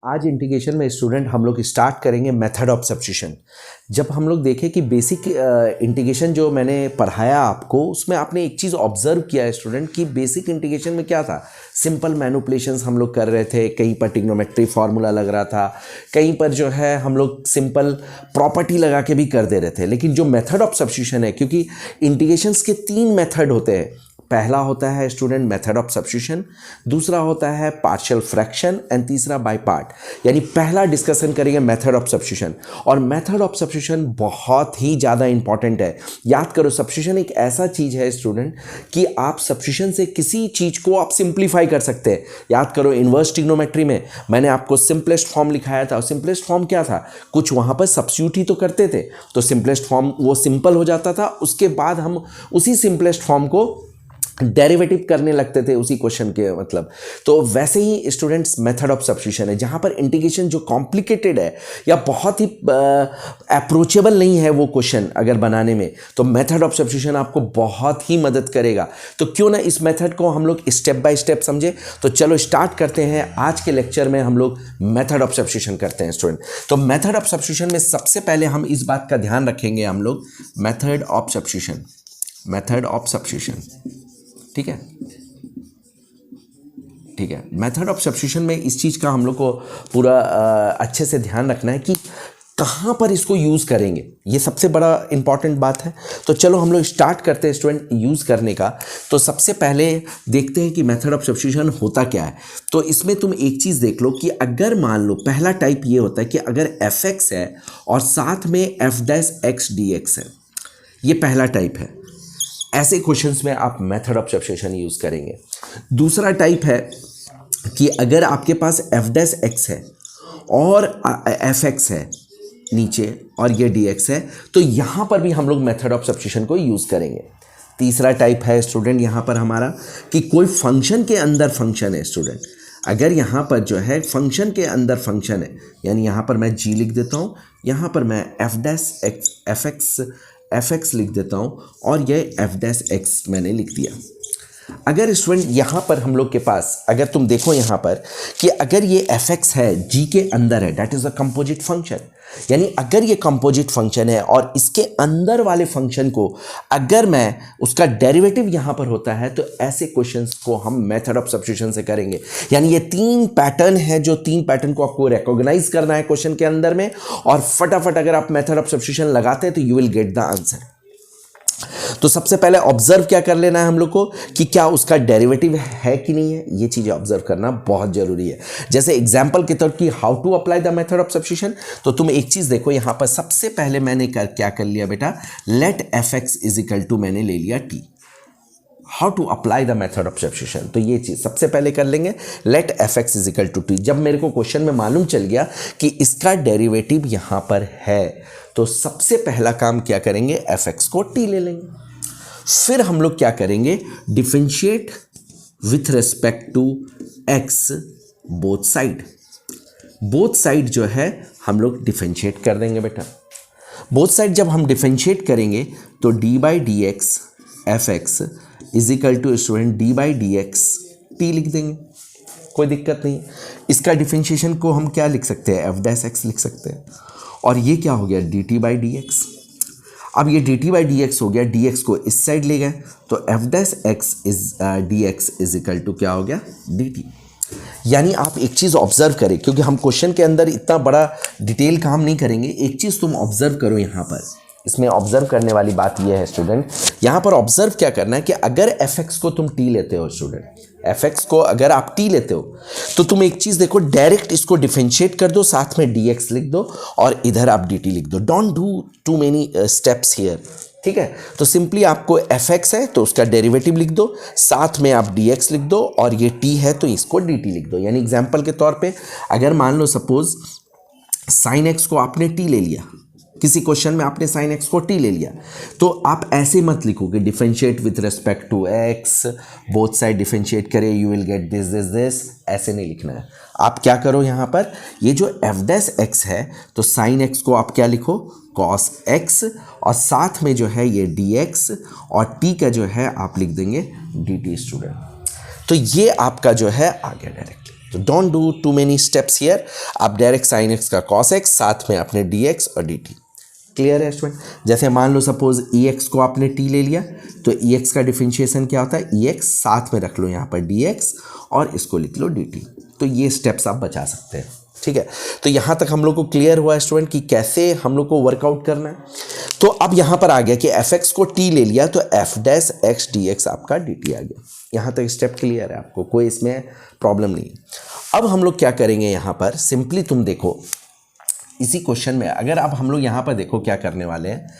आज इंटीग्रेशन में स्टूडेंट हम लोग स्टार्ट करेंगे मेथड ऑफ सब्स्टिट्यूशन। जब हम लोग देखें कि बेसिक इंटीग्रेशन जो मैंने पढ़ाया आपको, उसमें आपने एक चीज़ ऑब्जर्व किया है स्टूडेंट कि बेसिक इंटीग्रेशन में क्या था, सिंपल मैनिपुलेशंस हम लोग कर रहे थे, कहीं पर ट्रिग्नोमेट्री फार्मूला लग रहा था, कहीं पर जो है हम लोग सिंपल प्रॉपर्टी लगा के भी कर दे रहे थे। लेकिन जो मेथड ऑफ सब्स्टिट्यूशन है, क्योंकि इंटीग्रेशंस के 3 मेथड होते हैं। पहला होता है स्टूडेंट मेथड ऑफ सब्स्टिट्यूशन, दूसरा होता है पार्शियल फ्रैक्शन एंड तीसरा बाय पार्ट। यानी पहला डिस्कशन करेंगे मेथड ऑफ सब्स्टिट्यूशन, और मेथड ऑफ सब्स्टिट्यूशन बहुत ही ज़्यादा इंपॉर्टेंट है। याद करो, सब्स्टिट्यूशन एक ऐसा चीज़ है स्टूडेंट कि आप सब्स्टिट्यूशन से किसी चीज़ को आप सिंप्लीफाई कर सकते हैं। याद करो, इन्वर्स ट्रिग्नोमेट्री में मैंने आपको सिंपलेस्ट फॉर्म लिखाया था, और सिंपलेस्ट फॉर्म क्या था, कुछ वहाँ पर सब्स्टिट्यूट ही तो करते थे, तो सिंपलेस्ट फॉर्म वो सिंपल हो जाता था। उसके बाद हम उसी सिंपलेस्ट फॉर्म को डेरिवेटिव करने लगते थे उसी क्वेश्चन के, मतलब। तो वैसे ही स्टूडेंट्स मेथड ऑफ सब्स्टिट्यूशन है, जहाँ पर इंटीग्रेशन जो कॉम्प्लिकेटेड है या बहुत ही अप्रोचेबल नहीं है वो क्वेश्चन अगर बनाने में, तो मेथड ऑफ सब्स्टिट्यूशन आपको बहुत ही मदद करेगा। तो क्यों ना इस मेथड को हम लोग स्टेप बाय स्टेप समझे। तो चलो स्टार्ट करते हैं। आज के लेक्चर में हम लोग मेथड ऑफ सब्स्टिट्यूशन करते हैं स्टूडेंट। तो मेथड ऑफ सब्स्टिट्यूशन में सबसे पहले हम इस बात का ध्यान रखेंगे, हम लोग method of substitution, method of substitution, ठीक है, ठीक है। मेथड ऑफ सब्स्टिट्यूशन में इस चीज़ का हम लोग को पूरा अच्छे से ध्यान रखना है कि कहाँ पर इसको यूज़ करेंगे, ये सबसे बड़ा इंपॉर्टेंट बात है। तो चलो हम लोग स्टार्ट करते हैं स्टूडेंट यूज़ करने का। तो सबसे पहले देखते हैं कि मेथड ऑफ सब्स्टिट्यूशन होता क्या है। तो इसमें तुम एक चीज़ देख लो कि अगर मान लो पहला टाइप ये होता है कि अगर एफ एक्स है और साथ में F dash x d x है, ये पहला टाइप है। ऐसे क्वेश्चंस में आप मेथड ऑफ सब्स्टिट्यूशन यूज़ करेंगे। दूसरा टाइप है कि अगर आपके पास एफ डैश एक्स है और एफ एक्स है नीचे और ये डी एक्स है, तो यहाँ पर भी हम लोग मेथड ऑफ सब्स्टिट्यूशन को यूज़ करेंगे। तीसरा टाइप है स्टूडेंट यहाँ पर हमारा कि कोई फंक्शन के अंदर फंक्शन है स्टूडेंट। अगर यहाँ पर जो है फंक्शन के अंदर फंक्शन है, यानी यहाँ पर मैं जी लिख देता हूँ, यहाँ पर मैं F dash x F x लिख देता हूँ, और ये एफ डैश एक्स मैंने लिख दिया। अगर स्टूडेंट यहाँ पर हम लोग के पास, अगर तुम देखो यहाँ पर कि अगर ये एफ एक्स है जी के अंदर है, that is a composite function. यानी अगर ये कंपोजिट फंक्शन है और इसके अंदर वाले फंक्शन को अगर मैं उसका डेरिवेटिव यहाँ पर होता है, तो ऐसे क्वेश्चंस को हम मेथड ऑफ सब्स्टिट्यूशन से करेंगे। यानी ये 3 पैटर्न है, जो 3 पैटर्न को आपको रिकॉग्नाइज करना है क्वेश्चन के अंदर में, और फटाफट अगर आप मेथड ऑफ सब्स्टिट्यूशन लगाते हैं तो you will get the answer. तो सबसे पहले ऑब्जर्व क्या कर लेना है हम लोग को कि क्या उसका डेरिवेटिव है कि नहीं है, ये चीज़ें ऑब्जर्व करना बहुत जरूरी है। जैसे एग्जांपल के तौर की how to apply the method of substitution, तो तुम एक चीज़ देखो यहाँ पर। सबसे पहले मैंने क्या कर लिया बेटा, let F x is equal to मैंने ले लिया t. How to apply the method of substitution, तो ये चीज़ सबसे पहले कर लेंगे, let F x is equal to t. जब मेरे को क्वेश्चन में मालूम चल गया कि इसका डेरिवेटिव यहाँ पर है, तो सबसे पहला काम क्या करेंगे, एफ एक्स को टी ले लेंगे। फिर हम लोग क्या करेंगे, differentiate with respect to x both side. Both side जो है हम लोग डिफरेंशिएट कर देंगे बेटा। बोथ साइड जब हम डिफरेंशिएट करेंगे तो d by d x F x is equal to student d by d x t लिख देंगे, कोई दिक्कत नहीं। इसका डिफरेंशिएशन को हम क्या लिख सकते हैं, एफ डैश एक्स लिख सकते हैं। और ये क्या हो गया, D T by d x. अब ये D T by d x हो गया, डी एक्स को इस साइड ले गए, तो F dash x is d x is equal to क्या हो गया, डी टी। यानी आप एक चीज़ ऑब्जर्व करें, क्योंकि हम क्वेश्चन के अंदर इतना बड़ा डिटेल काम नहीं करेंगे। एक चीज़ तुम ऑब्जर्व करो यहाँ पर, इसमें ऑब्जर्व करने वाली बात यह है स्टूडेंट, यहाँ पर ऑब्जर्व क्या करना है कि अगर एफ एक्स को तुम टी लेते हो स्टूडेंट, एफ एक्स को अगर आप टी लेते हो, तो तुम एक चीज़ देखो, डायरेक्ट इसको डिफरेंशिएट कर दो, साथ में डी एक्स लिख दो और इधर आप डी टी लिख दो। Don't do too many steps here, ठीक है। तो सिंपली आपको एफ एक्स है तो उसका डेरिवेटिव लिख दो, साथ में आप डी एक्स लिख दो, और ये टी है तो इसको डी टी लिख दो। यानी एग्जाम्पल के तौर पर अगर मान लो सपोज साइन एक्स को आपने टी ले लिया, किसी क्वेश्चन में आपने साइन एक्स को टी ले लिया, तो आप ऐसे मत लिखो कि differentiate with respect to x, both side differentiate करें, you will get this this this, ऐसे नहीं लिखना है। आप क्या करो यहाँ पर, ये जो एफ डैश एक्स है, तो साइन एक्स को आप क्या लिखो, कॉस एक्स, और साथ में जो है ये डी एक्स, और टी का जो है आप लिख देंगे डी टी स्टूडेंट। तो ये आपका जो है आ गया डायरेक्टली। तो don't do too many steps here, आप डायरेक्ट साइन एक्स का कॉस एक्स साथ में अपने डी एक्स और डी टी। क्लियर है स्टूडेंट? जैसे मान लो सपोज ई एक्स को आपने टी ले लिया, तो ई एक्स का डिफरेंशिएशन क्या होता है, ई एक्स साथ में रख लो यहाँ पर डी एक्स और इसको लिख लो डी टी। तो ये स्टेप्स आप बचा सकते हैं। ठीक है, तो यहाँ तक हम लोग को क्लियर हुआ स्टूडेंट कि कैसे हम लोग को वर्कआउट करना है। तो अब यहाँ पर आ गया कि एफ एक्स को टी ले लिया तो F dash x d x आपका डी टी आ गया। यहाँ तक स्टेप क्लियर है आपको, कोई इसमें प्रॉब्लम नहीं है। अब हम लोग क्या करेंगे यहाँ पर, सिंपली तुम देखो इसी क्वेश्चन में अगर अब हम लोग यहाँ पर देखो क्या करने वाले हैं,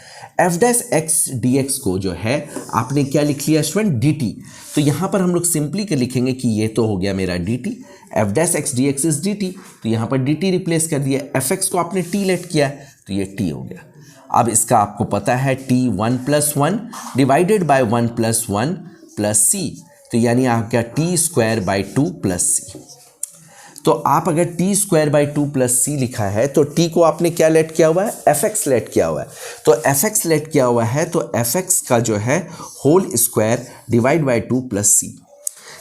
F dash x d x को जो है आपने क्या लिख लिया स्टूडेंट, डी टी। तो यहाँ पर हम लोग सिंपली के लिखेंगे कि ये तो हो गया मेरा D T, F dash x d x is D T, तो यहाँ पर डी टी रिप्लेस कर दिया, एफ एक्स को आपने टी लेट किया तो ये टी हो गया। अब इसका आपको पता है T 1+1 divided by 1+1 plus C, तो यानी आपका T square by 2 plus C. तो आप अगर टी स्क्वायर बाई 2 प्लस सी लिखा है तो टी को आपने क्या लेट किया हुआ है, एफ एक्स लेट किया हुआ है। तो एफ एक्स लेट किया हुआ है तो एफ एक्स का जो है whole square divide by 2 plus C.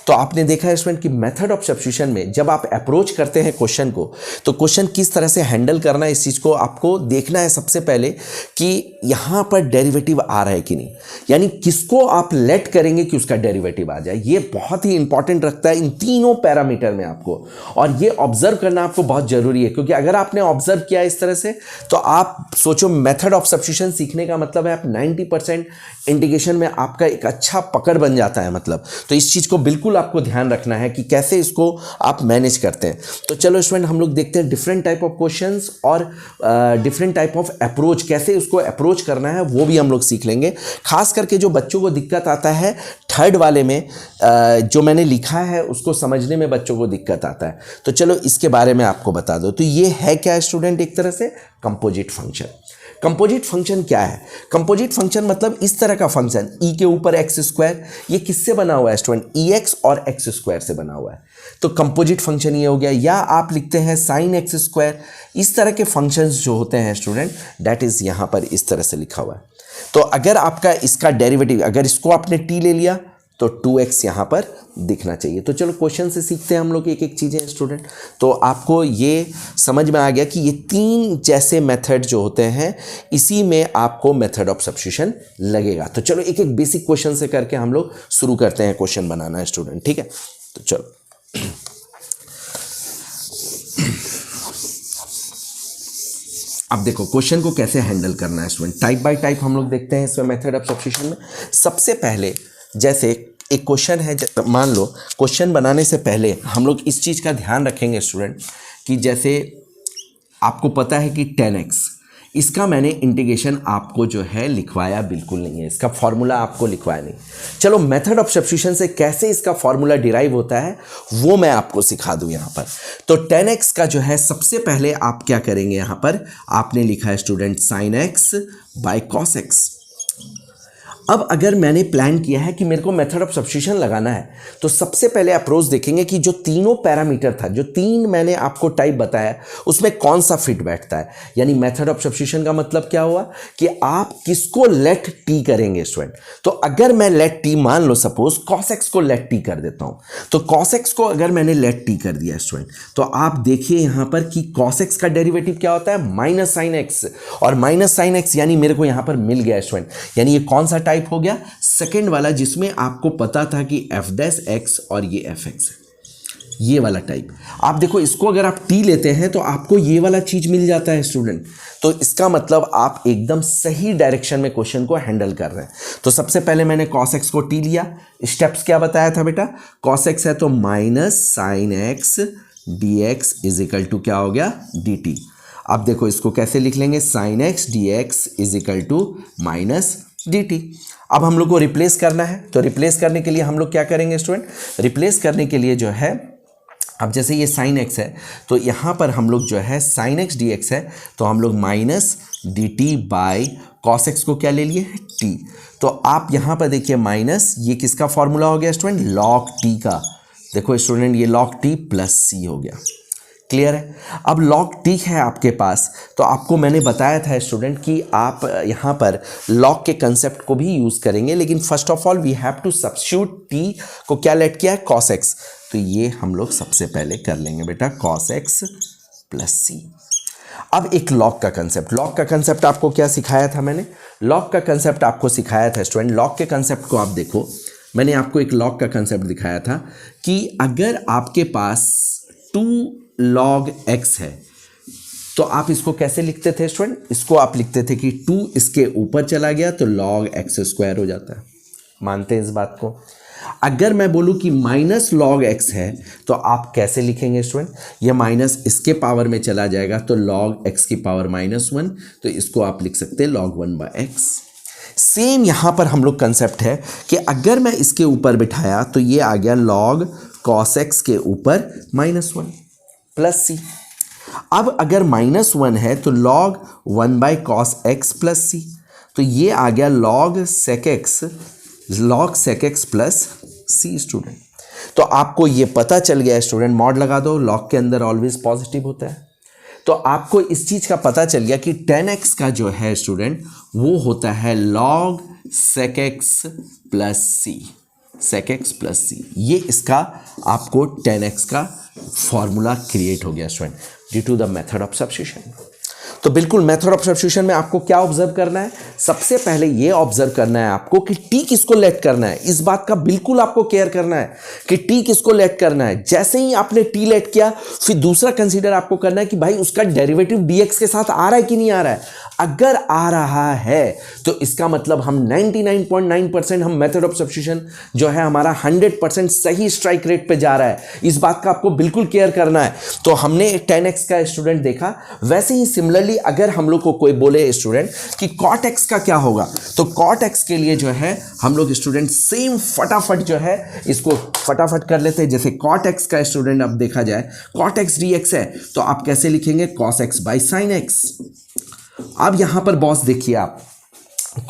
तो आपने देखा है स्टूडेंट कि मेथड ऑफ सब्स्टिट्यूशन में जब आप अप्रोच करते हैं क्वेश्चन को, तो क्वेश्चन किस तरह से हैंडल करना है, इस चीज़ को आपको देखना है सबसे पहले कि यहाँ पर डेरिवेटिव आ रहा है कि नहीं, यानी किसको आप लेट करेंगे कि उसका डेरिवेटिव आ जाए। ये बहुत ही इंपॉर्टेंट रखता है इन तीनों पैरामीटर में आपको, और ये ऑब्जर्व करना आपको बहुत ज़रूरी है, क्योंकि अगर आपने ऑब्जर्व किया इस तरह से तो आप सोचो मेथड ऑफ सब्स्टिट्यूशन सीखने का मतलब है आप 90% इंटीग्रेशन में आपका एक अच्छा पकड़ बन जाता है मतलब। तो इस चीज़ को बिल्कुल आपको ध्यान रखना है कि कैसे इसको आप मैनेज करते हैं। तो चलो स्टूडेंट हम लोग देखते हैं डिफरेंट टाइप ऑफ क्वेश्चंस और डिफरेंट टाइप ऑफ अप्रोच, कैसे उसको अप्रोच करना है वो भी हम लोग सीख लेंगे। खास करके जो बच्चों को दिक्कत आता है थर्ड वाले में, जो मैंने लिखा है उसको समझने में बच्चों को दिक्कत आता है, तो चलो इसके बारे में आपको बता दो। तो ये है क्या स्टूडेंट, एक तरह से कंपोजिट फंक्शन। कंपोजिट फंक्शन क्या है? कंपोजिट फंक्शन मतलब इस तरह का फंक्शन ई के ऊपर एक्स स्क्वायर, ये किससे बना हुआ है स्टूडेंट, ई एक्स और एक्स स्क्वायर से बना हुआ है। तो कंपोजिट फंक्शन ये हो गया, या आप लिखते हैं साइन एक्स स्क्वायर। इस तरह के फंक्शंस जो होते हैं स्टूडेंट, दैट इज यहाँ पर इस तरह से लिखा हुआ है। तो अगर आपका इसका डेरिवेटिव, अगर इसको आपने टी ले लिया तो 2x यहाँ पर दिखना चाहिए। तो चलो क्वेश्चन से सीखते हैं हम लोग एक एक चीज़ें स्टूडेंट। तो आपको ये समझ में आ गया कि ये तीन जैसे मेथड जो होते हैं इसी में आपको मेथड ऑफ सब्स्टिट्यूशन लगेगा। तो चलो एक एक बेसिक क्वेश्चन से करके हम लोग शुरू करते हैं क्वेश्चन बनाना है स्टूडेंट, ठीक है। तो चलो अब देखो क्वेश्चन को कैसे हैंडल करना है स्टूडेंट, टाइप बाय टाइप हम लोग देखते हैं इसमें मेथड ऑफ सब्स्टिट्यूशन में। सबसे पहले जैसे एक क्वेश्चन है, मान लो क्वेश्चन बनाने से पहले हम लोग इस चीज़ का ध्यान रखेंगे स्टूडेंट कि जैसे आपको पता है कि 10x, इसका मैंने इंटीग्रेशन आपको जो है लिखवाया बिल्कुल नहीं है, इसका फॉर्मूला आपको लिखवाया नहीं। चलो मेथड ऑफ सब्स्टिट्यूशन से कैसे इसका फॉर्मूला डिराइव होता है वो मैं आपको सिखा दूं यहाँ पर। तो 10x का जो है सबसे पहले आप क्या करेंगे, यहाँ पर आपने लिखा है student sine x by cos x. अब अगर मैंने प्लान किया है कि मेरे को मेथड ऑफ सब्स्टिट्यूशन लगाना है, तो सबसे पहले अप्रोच देखेंगे कि जो तीनों पैरामीटर था, जो तीन मैंने आपको टाइप बताया, उसमें कौन सा फिट बैठता है। यानी मेथड ऑफ सब्स्टिट्यूशन का मतलब क्या हुआ कि आप किसको लेट टी करेंगे स्टूडेंट। तो अगर मैं लेट टी, मान लो सपोज कॉस एक्स को लेट टी कर देता हूं, तो कॉस एक्स को अगर मैंने लेट टी कर दिया स्टूडेंट, तो आप देखिए यहां पर कि कॉस एक्स का डेरिवेटिव क्या होता है, माइनस साइन एक्स, और माइनस साइन एक्स यानी मेरे को यहां पर मिल गया स्टूडेंट। यानी ये कौन सा टाइप हो गया, सेकंड वाला, जिसमें आपको पता था कि एफ डैश एक्स और ये एफ एक्स है, ये वाला टाइप। आप देखो इसको अगर आप टी लेते हैं तो आपको ये वाला चीज मिल जाता है स्टूडेंट। तो इसका मतलब आप एकदम सही डायरेक्शन में क्वेश्चन को हैंडल कर रहे हैं। तो सबसे पहले मैंने कॉस एक्स को टी लिया, स्टेप्स क्या बताया था बेटा, कॉस एक्स है तो minus sine x d x is equal to क्या हो गया, डी टी। अब देखो इसको कैसे लिख लेंगे, sine x d x is equal to minus d t. अब हम लोग को रिप्लेस करना है, तो रिप्लेस करने के लिए हम लोग क्या करेंगे स्टूडेंट, रिप्लेस करने के लिए जो है, अब जैसे ये साइन एक्स है तो यहाँ पर हम लोग जो है साइन एक्स डी एक्स है, तो हम लोग minus d T by cos x को क्या ले लिए, टी। तो आप यहाँ पर देखिए माइनस, ये किसका फॉर्मूला हो गया स्टूडेंट, लॉग टी का। देखो स्टूडेंट ये लॉग टी प्लस सी हो गया। क्लियर है। अब log t है आपके पास, तो आपको मैंने बताया था स्टूडेंट कि आप यहाँ पर log के कंसेप्ट को भी यूज़ करेंगे, लेकिन first of all we have to substitute t को क्या लेट किया है, cos x। तो ये हम लोग सबसे पहले कर लेंगे बेटा, cos x प्लस c। अब एक log का कंसेप्ट आपको क्या सिखाया था मैंने, log का कंसेप्ट आपको सिखाया था स्टूडेंट। log के कंसेप्ट को आप देखो, मैंने आपको एक log का कंसेप्ट दिखाया था कि अगर आपके पास 2 log x है तो आप इसको कैसे लिखते थे स्टूडेंट, इसको आप लिखते थे कि 2 इसके ऊपर चला गया तो log x स्क्वायर हो जाता है। मानते हैं इस बात को। अगर मैं बोलूं कि माइनस log x है तो आप कैसे लिखेंगे स्टूडेंट, ये माइनस इसके पावर में चला जाएगा तो log x की पावर -1, तो इसको आप लिख सकते हैं log 1/x। सेम यहां पर हम लोग कंसेप्ट है कि अगर मैं इसके ऊपर बिठाया तो ये आ गया log cos x के ऊपर -1 प्लस c। अब अगर -1 है तो log 1/cos x plus c, तो ये आ गया log sec x plus c student. तो आपको ये पता चल गया स्टूडेंट, मॉड लगा दो, log के अंदर ऑलवेज पॉजिटिव होता है। तो आपको इस चीज का पता चल गया कि 10x का जो है स्टूडेंट वो होता है log sec x plus c, ये इसका आपको 10x का फॉर्मूला क्रिएट हो गया student due to the method of substitution. तो बिल्कुल मेथड ऑफ सब्स्टिट्यूशन में आपको क्या ऑब्जर्व करना है, सबसे पहले ये ऑब्जर्व करना है आपको कि टी किसको लेट करना है। इस बात का बिल्कुल आपको केयर करना है कि टी किसको लेट करना है। जैसे ही आपने टी लेट किया, फिर दूसरा कंसीडर आपको करना है कि भाई उसका डेरिवेटिव डीएक्स के साथ आ रहा है कि नहीं आ रहा है। अगर आ रहा है तो इसका मतलब हम 99.9% हम मेथड ऑफ सब्स्टिट्यूशन जो है हमारा 100% सही स्ट्राइक रेट पे जा रहा है। इस बात का आपको बिल्कुल केयर करना है। तो हमने 10x का स्टूडेंट देखा, वैसे ही सिमिलरली अगर हम लोग को कोई बोले स्टूडेंट कि cot x का क्या होगा, तो cot x के लिए जो है हम लोग स्टूडेंट सेम फटाफट जो है इसको फटाफट कर लेते हैं। जैसे cot x का स्टूडेंट अब देखा जाए, cot x dx है तो आप कैसे लिखेंगे, cos x by sin x। अब यहां पर बॉस देखिए आप,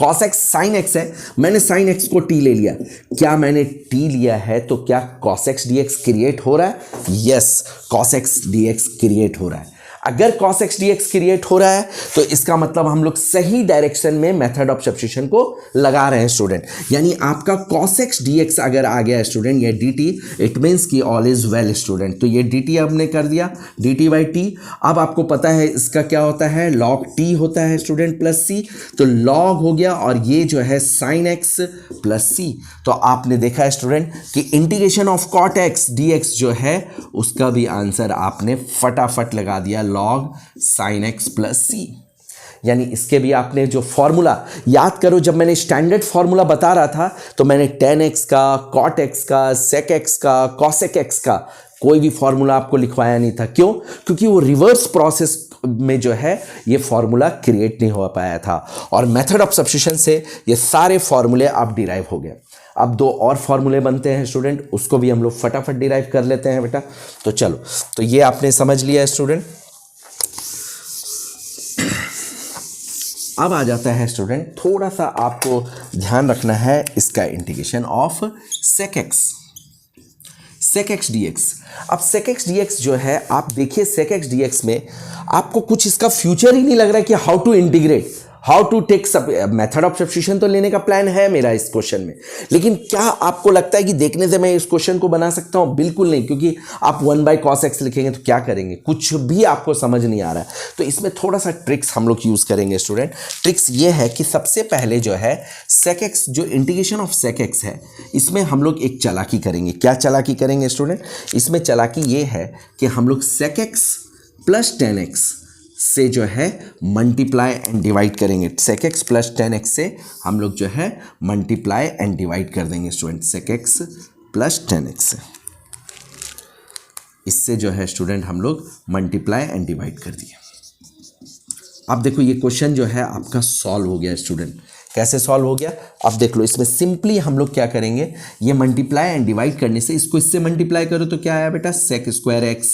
cos x sin x है, मैंने sin x को t ले लिया। क्या मैंने t लिया है तो क्या cos x dx क्रिएट हो रहा है? Yes, cos x dx create हो रहा है। अगर cos x dx क्रिएट हो रहा है तो इसका मतलब हम लोग सही डायरेक्शन में मेथड ऑफ सब्स्टिट्यूशन को लगा रहे हैं स्टूडेंट। यानी आपका cos x dx अगर आ गया स्टूडेंट ये dt, इट मीन्स कि ऑल इज वेल स्टूडेंट। तो ये dt हमने कर दिया dt बाई t। अब आपको पता है इसका क्या होता है, log t होता है स्टूडेंट प्लस c, तो log हो गया और ये जो है sin x प्लस c। तो आपने देखा है स्टूडेंट कि integration of cot x dx जो है उसका भी आंसर आपने फटाफट लगा दिया, log sin x plus c। यानी इसके भी आपने जो फॉर्मूला याद करो, जब मैंने स्टैंडर्ड फॉर्मूला बता रहा था तो मैंने 10x का, cot x का, sec x का, cosec x का कोई भी फॉर्मूला आपको लिखवाया नहीं था। क्यों? क्योंकि वो रिवर्स प्रोसेस में जो है ये फॉर्मूला क्रिएट नहीं हो पाया था, और मेथड ऑफ सब्स्टिट्यूशन से ये सारे फॉर्मूले आप डिराइव हो गए। अब 2 और फॉर्मूले बनते हैं स्टूडेंट, उसको भी हम लोग फटाफट डिराइव कर लेते हैं बेटा। तो चलो, तो ये आपने समझ लिया स्टूडेंट। अब आ जाता है स्टूडेंट, थोड़ा सा आपको ध्यान रखना है इसका integration of sec x dx। अब sec x dx जो है आप देखिए, sec x dx में आपको कुछ इसका फ्यूचर ही नहीं लग रहा है कि how to integrate, how to take method of substitution तो लेने का प्लान है मेरा इस क्वेश्चन में, लेकिन क्या आपको लगता है कि देखने से मैं इस क्वेश्चन को बना सकता हूं? बिल्कुल नहीं, क्योंकि आप 1/cos x लिखेंगे तो क्या करेंगे, कुछ भी आपको समझ नहीं आ रहा है। तो इसमें थोड़ा सा ट्रिक्स हम लोग यूज करेंगे स्टूडेंट। ट्रिक्स ये है कि सबसे पहले जो है sec x, जो इंटीग्रेशन ऑफ sec x है, इसमें हम लोग एक चालाकी करेंगे। क्या चालाकी करेंगे स्टूडेंट? इसमें चालाकी ये है कि हम लोग sec x प्लस 10x से जो है मल्टीप्लाई एंड डिवाइड करेंगे। sec x प्लस 10x से हम लोग जो है मल्टीप्लाई एंड डिवाइड कर देंगे student, sec x plus 10x से। इससे जो है स्टूडेंट हम लोग मल्टीप्लाई एंड डिवाइड कर दिए। अब देखो ये क्वेश्चन जो है आपका सॉल्व हो गया स्टूडेंट। कैसे सॉल्व हो गया? अब देख लो, इसमें सिंपली हम लोग क्या करेंगे, ये मल्टीप्लाई एंड डिवाइड करने से इसको इससे मल्टीप्लाई करो तो क्या आया बेटा, sec स्क्वायर x,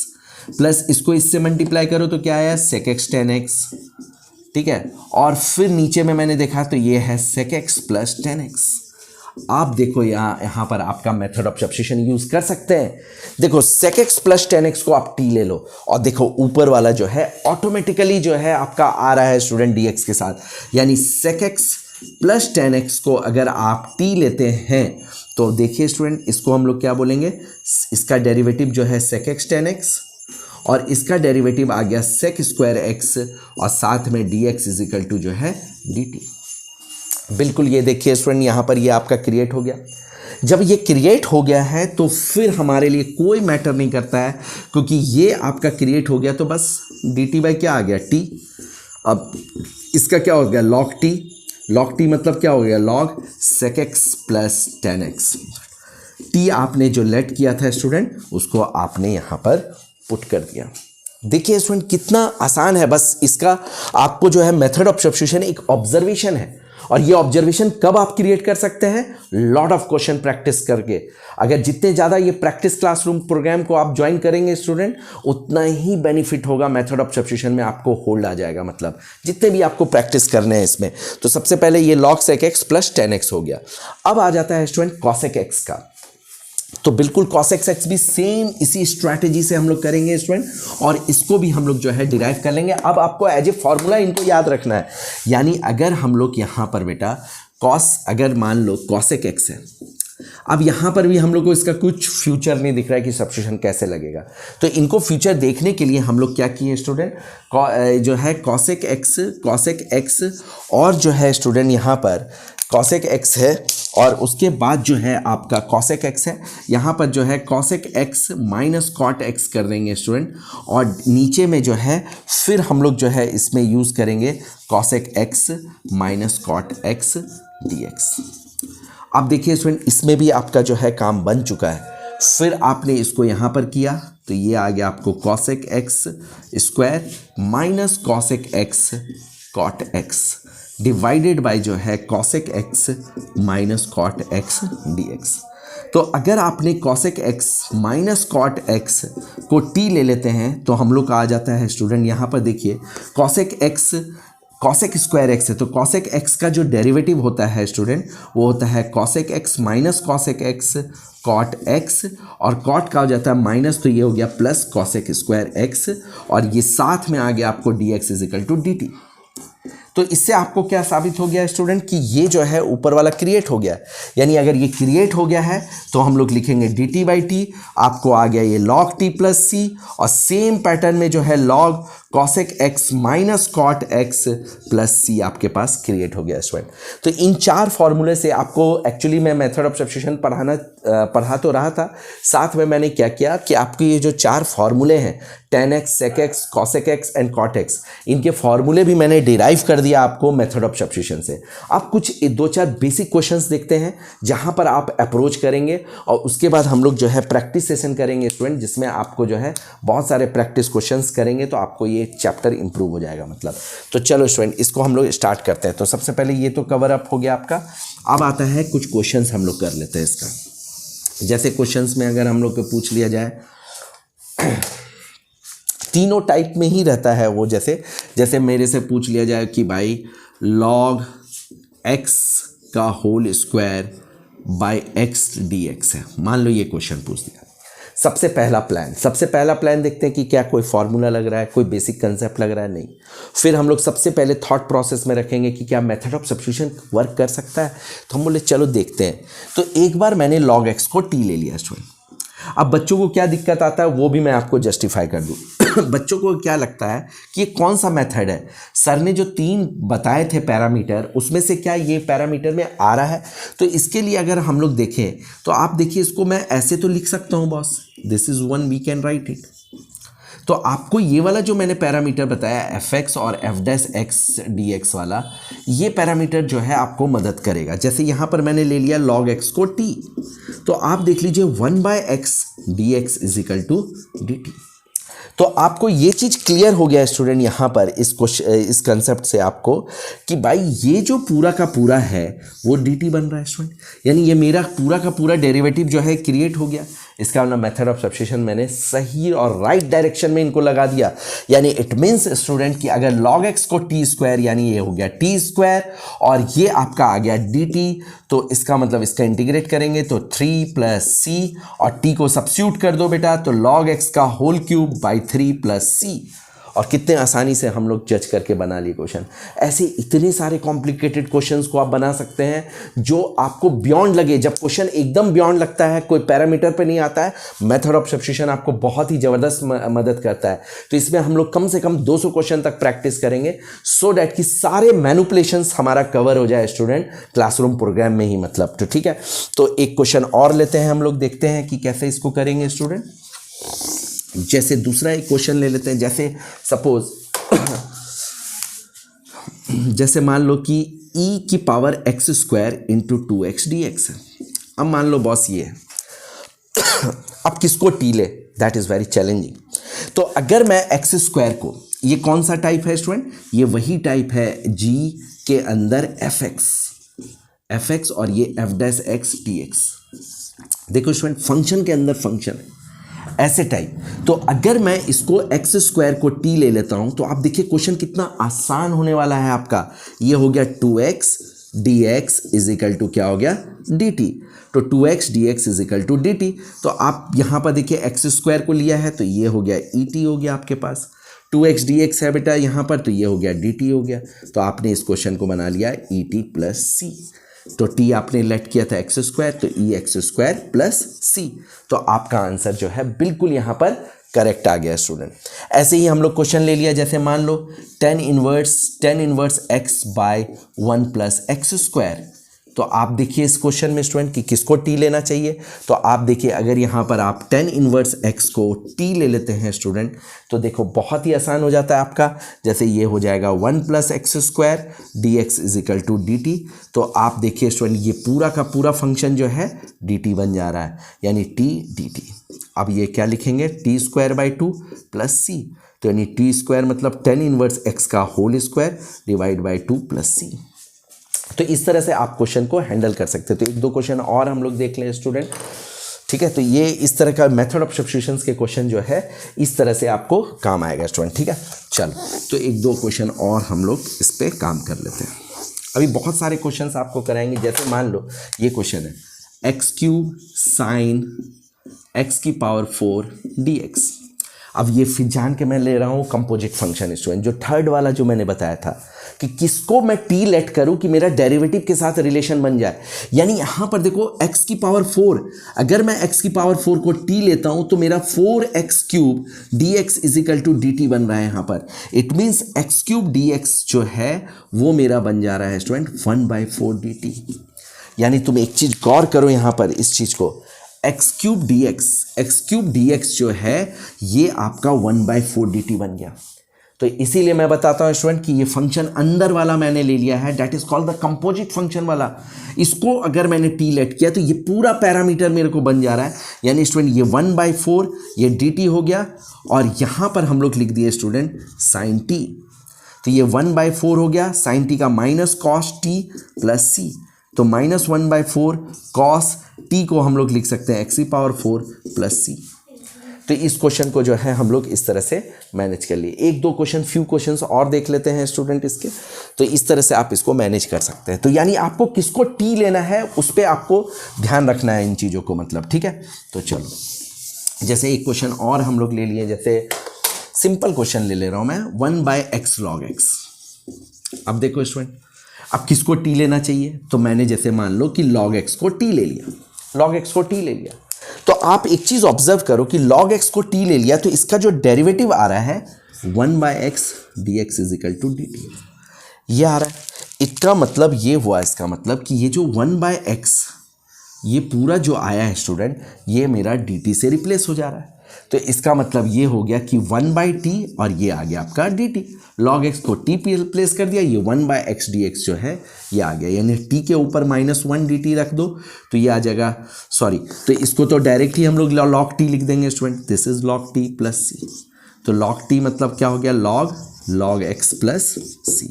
प्लस इसको इससे मल्टीप्लाई करो तो क्या आया, sec x 10x। ठीक है, और फिर नीचे में मैंने देखा तो ये है sec x प्लस 10x। आप देखो यहाँ पर आपका मेथड ऑफ सब्स्टिट्यूशन यूज कर सकते हैं। देखो sec x प्लस 10x को आप t ले लो और देखो ऊपर वाला जो है ऑटोमेटिकली जो है आपका आ रहा है स्टूडेंट dx के साथ, यानी sec x प्लस 10x को अगर आप t लेते हैं तो देखिए स्टूडेंट इसको हम लोग क्या बोलेंगे, इसका डेरिवेटिव जो है sec x 10x और इसका डेरिवेटिव आ गया sec स्क्वायर x और साथ में dx इज इक्वल टू जो है dt। बिल्कुल ये देखिए स्टूडेंट यहाँ पर ये आपका क्रिएट हो गया। जब ये क्रिएट हो गया है तो फिर हमारे लिए कोई मैटर नहीं करता है, क्योंकि ये आपका क्रिएट हो गया तो बस dt बाई क्या आ गया t। अब इसका क्या हो गया log t, log t मतलब क्या हो गया log sec x plus 10x। t आपने जो लेट किया था स्टूडेंट उसको आपने यहाँ पर पुट कर दिया। देखिए स्टूडेंट कितना आसान है, बस इसका आपको जो है मेथड ऑफ सब्स्टिट्यूशन एक ऑब्जर्वेशन है और ये ऑब्जर्वेशन कब आप क्रिएट कर सकते हैं, लॉट ऑफ क्वेश्चन प्रैक्टिस करके। अगर जितने ज़्यादा ये प्रैक्टिस क्लासरूम प्रोग्राम को आप ज्वाइन करेंगे स्टूडेंट उतना ही बेनिफिट होगा, मेथड ऑफ सब्स्टिट्यूशन में आपको होल्ड आ जाएगा, मतलब जितने भी आपको प्रैक्टिस करने हैं इसमें। तो सबसे पहले ये log sec x plus 10x हो गया। अब आ जाता है स्टूडेंट cosec x का, तो बिल्कुल cosec x भी सेम इसी स्ट्रैटेजी से हम लोग करेंगे स्टूडेंट और इसको भी हम लोग जो है डिराइव कर लेंगे। अब आपको एज ए फॉर्मूला इनको याद रखना है, यानी अगर हम लोग यहाँ पर बेटा cos, अगर मान लो cosec x है, अब यहाँ पर भी हम लोग को इसका कुछ फ्यूचर नहीं दिख रहा है कि सब्स्टिट्यूशन कैसे लगेगा, तो इनको फ्यूचर देखने के लिए हम लोग क्या किए स्टूडेंट, जो है cosec x और जो है स्टूडेंट यहाँ पर cosec x है और उसके बाद जो है आपका cosec x है, यहाँ पर जो है cosec x minus cot x कर देंगे स्टूडेंट और नीचे में जो है फिर हम लोग जो है इसमें यूज़ करेंगे cosec x minus cot x dx। अब देखिए स्टूडेंट इसमें भी आपका जो है काम बन चुका है, फिर आपने इसको यहाँ पर किया तो ये आ गया आपको cosec x square minus cosec x cot x divided by जो है cosec x minus cot x dx। तो अगर आपने cosec x minus cot x को t ले लेते हैं तो हम लोग का आ जाता है स्टूडेंट यहाँ पर देखिए cosec स्क्वायर x है, तो cosec x का जो डेरिवेटिव होता है स्टूडेंट वो होता है cosec x minus cosec x cot x और cot का हो जाता है माइनस, तो ये हो गया प्लस cosec स्क्वायर x और ये साथ में आ गया आपको dx is equal to dt। तो इससे आपको क्या साबित हो गया स्टूडेंट कि ये जो है ऊपर वाला क्रिएट हो गया, यानी अगर ये क्रिएट हो गया है तो हम लोग लिखेंगे dt बाई टी, आपको आ गया ये log t प्लस c और सेम पैटर्न में जो है log cosec x minus cot x plus c आपके पास क्रिएट हो गया स्टूडेंट। तो इन चार फॉर्मूले से आपको एक्चुअली मैं मेथड ऑफ सब्स्टिट्यूशन पढ़ा तो रहा था, साथ में मैंने क्या किया कि आपके ये जो चार फॉर्मूले हैं 10x, sec x, cosec x and cot x, इनके फॉर्मूले भी मैंने डिराइव कर दिया आपको मेथड ऑफ सब्स्टिट्यूशन से। आप कुछ दो चार बेसिक क्वेश्चंस देखते हैं जहां पर आप अप्रोच करेंगे और उसके बाद हम लोग जो है प्रैक्टिस सेशन करेंगे स्टूडेंट, जिसमें आपको जो है बहुत सारे प्रैक्टिस क्वेश्चंस करेंगे तो आपको ये चैप्टर इंप्रूव हो जाएगा मतलब। तो चलो स्टूडेंट इसको हम लोग स्टार्ट करते हैं। तो सबसे पहले ये तो कवर अप हो गया आपका, अब आता है कुछ क्वेश्चंस हम लोग कर लेते हैं इसका। जैसे क्वेश्चंस में अगर हम लोग को पूछ लिया जाए, तीनों टाइप में ही रहता है वो, जैसे मेरे से पूछ लिया जाए कि भाई log x का whole square by x dx है, मान लो ये क्वेश्चन पूछ दिया। सबसे पहला प्लान देखते हैं कि क्या कोई फार्मूला लग रहा है, कोई बेसिक कंसेप्ट लग रहा है, नहीं। फिर हम लोग सबसे पहले थॉट प्रोसेस में रखेंगे कि क्या मेथड ऑफ सब्स्टिट्यूशन वर्क कर सकता है, तो हम बोले चलो देखते हैं। तो एक बार मैंने log x को t ले लिया स्टूडेंट। अब बच्चों को क्या दिक्कत आता है वो भी मैं आपको जस्टिफाई कर दूं। बच्चों को क्या लगता है कि ये कौन सा मेथड है, सर ने जो 3 बताए थे पैरामीटर उसमें से क्या ये पैरामीटर में आ रहा है। तो इसके लिए अगर हम लोग देखें तो आप देखिए इसको मैं ऐसे तो लिख सकता हूँ boss, this is one we can write it. तो आपको ये वाला जो मैंने पैरामीटर बताया fx और f' dx वाला, ये पैरामीटर जो है आपको मदद करेगा। जैसे यहाँ पर मैंने ले लिया log x को t, तो आप देख लीजिए 1/x dx is equal to dt। तो आपको ये चीज़ क्लियर हो गया स्टूडेंट यहाँ पर इस कंसेप्ट से आपको कि भाई ये जो पूरा का पूरा है वो dt बन रहा है स्टूडेंट, यानी ये मेरा पूरा का पूरा डेरिवेटिव जो है क्रिएट हो गया। इसका मतलब मेथड ऑफ सब्स्टिट्यूशन मैंने सही और राइट डायरेक्शन में इनको लगा दिया। यानी इट मीन्स स्टूडेंट कि अगर log x को t स्क्वायर, यानी ये हो गया t स्क्वायर और ये आपका आ गया dt, तो इसका मतलब इसका इंटीग्रेट करेंगे तो 3 प्लस c और t को सब्स्टिट्यूट कर दो बेटा, तो log x का whole cube by 3 plus c। और कितने आसानी से हम लोग जज करके बना लिए क्वेश्चन। ऐसे इतने सारे कॉम्प्लिकेटेड क्वेश्चंस को आप बना सकते हैं जो आपको बियॉन्ड लगे। जब क्वेश्चन एकदम बियॉन्ड लगता है, कोई पैरामीटर पे नहीं आता है, मेथड ऑफ सब्स्टिट्यूशन आपको बहुत ही ज़बरदस्त मदद करता है। तो इसमें हम लोग कम से कम 200 क्वेश्चन तक प्रैक्टिस करेंगे सो डैट कि सारे मैनिपुलेशंस हमारा कवर हो जाए स्टूडेंट क्लासरूम प्रोग्राम में ही, मतलब। तो ठीक है, तो एक क्वेश्चन और लेते हैं हम लोग, देखते हैं कि कैसे इसको करेंगे स्टूडेंट। जैसे दूसरा एक क्वेश्चन ले लेते हैं, जैसे सपोज जैसे मान लो कि e की power x square into 2x dx है। अब मान लो बॉस ये है, अब किसको t ले, दैट इज वेरी चैलेंजिंग। तो अगर मैं x स्क्वायर को, ये कौन सा टाइप है स्टूडेंट, ये वही टाइप है g के अंदर fx और ये f डैश x dx। देखो स्टूडेंट, फंक्शन के अंदर फंक्शन है ऐसे टाइप। तो अगर मैं इसको x स्क्वायर को t ले लेता हूं तो आप देखिए क्वेश्चन कितना आसान होने वाला है आपका। ये हो गया 2x dx is equal to क्या हो गया dt, तो 2x dx is equal to dt। तो आप यहां पर देखिए x स्क्वायर को लिया है तो ये हो गया et हो गया आपके पास, 2x dx है बेटा यहाँ पर तो ये हो गया dt हो गया। तो आपने इस क्वेश्चन को बना लिया et प्लस c। तो t आपने लेट किया था x स्क्वायर, तो e x square plus c। तो आपका आंसर जो है बिल्कुल यहाँ पर करेक्ट आ गया स्टूडेंट। ऐसे ही हम लोग क्वेश्चन ले लिया, जैसे मान लो tan inverse x by 1 plus x square. तो आप देखिए इस क्वेश्चन में स्टूडेंट कि किसको t लेना चाहिए। तो आप देखिए अगर यहाँ पर आप tan इनवर्स x को t ले लेते हैं स्टूडेंट, तो देखो बहुत ही आसान हो जाता है आपका। जैसे ये हो जाएगा 1 plus x square dx is equal to dt। तो आप देखिए स्टूडेंट ये पूरा का पूरा फंक्शन जो है dt बन जा रहा है, यानी t dt। अब ये क्या लिखेंगे, t square by 2 plus c। तो यानी t स्क्वायर मतलब tan इनवर्स x का whole square divide by 2 plus c। तो इस तरह से आप क्वेश्चन को हैंडल कर सकते हैं। तो एक दो क्वेश्चन और हम लोग देख लें स्टूडेंट, ठीक है। तो ये इस तरह का मेथड ऑफ सब्स्टिट्यूशन के क्वेश्चन जो है इस तरह से आपको काम आएगा स्टूडेंट, ठीक है। चलो तो एक दो क्वेश्चन और हम लोग इस पर काम कर लेते हैं। अभी बहुत सारे क्वेश्चन आपको कराएंगे। जैसे मान लो ये क्वेश्चन है एक्स क्यूब साइन एक्स की पावर 4 dx। अब ये फिर जान के मैं ले रहा हूँ कंपोजिट फंक्शन स्टूडेंट, जो थर्ड वाला जो मैंने बताया था कि किसको मैं t लेट करूँ कि मेरा डेरिवेटिव के साथ रिलेशन बन जाए। यानी यहाँ पर देखो x की पावर 4, अगर मैं x की पावर 4 को t लेता हूँ तो मेरा 4x cube dx is equal to dt बन रहा है यहाँ पर। It means x cube dx जो है वो मेरा बन जा रहा है स्टूडेंट 1/4 dt। यानी तुम एक चीज़ गौर करो यहाँ पर इस चीज़ को, x क्यूब dx जो है ये आपका 1/4 dt बन गया। तो इसीलिए मैं बताता हूँ स्टूडेंट कि ये फंक्शन अंदर वाला मैंने ले लिया है, that is called the composite function वाला। इसको अगर मैंने t लेट किया तो ये पूरा पैरामीटर मेरे को बन जा रहा है। यानी स्टूडेंट ये 1/4 ये dt हो गया, और यहाँ पर हम लोग लिख दिए स्टूडेंट साइन t। तो ये 1/4 हो गया, साइन t का minus cos t plus c। तो -1/4 कॉस t को हम लोग लिख सकते हैं x की पावर 4 प्लस c। तो इस क्वेश्चन को जो है हम लोग इस तरह से मैनेज कर लिए। एक दो क्वेश्चन फ्यू क्वेश्चंस और देख लेते हैं स्टूडेंट इसके। तो इस तरह से आप इसको मैनेज कर सकते हैं। तो यानी आपको किसको t लेना है उस पर आपको ध्यान रखना है इन चीज़ों को, मतलब, ठीक है। तो चलो जैसे एक क्वेश्चन और हम लोग ले लिए, जैसे सिंपल क्वेश्चन ले रहा हूँ मैं 1/x log x। अब देखो स्टूडेंट, अब किसको t लेना चाहिए, तो मैंने जैसे मान लो कि log x को t ले लिया, log x को t ले लिया। तो आप एक चीज़ ऑब्जर्व करो कि log x को t ले लिया तो इसका जो डेरिवेटिव आ रहा है 1/x dx is equal to dt, ये आ रहा है। इसका मतलब ये हुआ, इसका मतलब कि ये जो 1/x ये पूरा जो आया है स्टूडेंट ये मेरा dt से रिप्लेस हो जा रहा है। तो इसका मतलब ये हो गया कि 1/t और ये आ गया आपका dt। log x को t पे रिप्लेस कर दिया, ये 1/x dx जो है ये आ गया। यानी t के ऊपर -1 dt रख दो तो ये आ जाएगा, सॉरी, तो इसको तो डायरेक्ट ही हम लोग log t लिख देंगे student, this is log t plus c। तो log t मतलब क्या हो गया, log x प्लस c।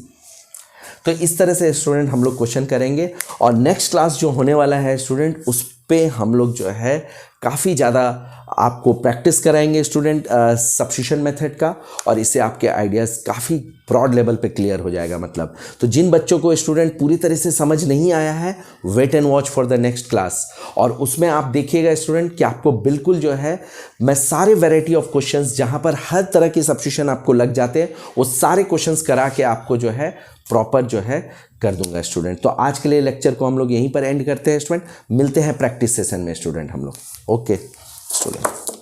तो इस तरह से स्टूडेंट हम लोग क्वेश्चन करेंगे और नेक्स्ट क्लास जो होने वाला है स्टूडेंट, उस पे हम लोग जो है काफ़ी ज़्यादा आपको प्रैक्टिस कराएंगे स्टूडेंट सब्स्टिट्यूशन मेथड का, और इससे आपके आइडियाज़ काफ़ी ब्रॉड लेवल पे क्लियर हो जाएगा। मतलब तो जिन बच्चों को स्टूडेंट पूरी तरह से समझ नहीं आया है, wait and watch for the next class, और उसमें आप देखिएगा स्टूडेंट कि आपको बिल्कुल जो है मैं सारे वैरायटी ऑफ क्वेश्चंस जहाँ पर हर तरह के सब्स्टिट्यूशन आपको लग जाते हैं, वो सारे क्वेश्चंस करा के आपको जो है प्रॉपर जो है कर दूंगा स्टूडेंट। तो आज के लिए लेक्चर को हम लोग यहीं पर एंड करते हैं स्टूडेंट, मिलते हैं प्रैक्टिस सेशन में स्टूडेंट हम लोग। Okay student.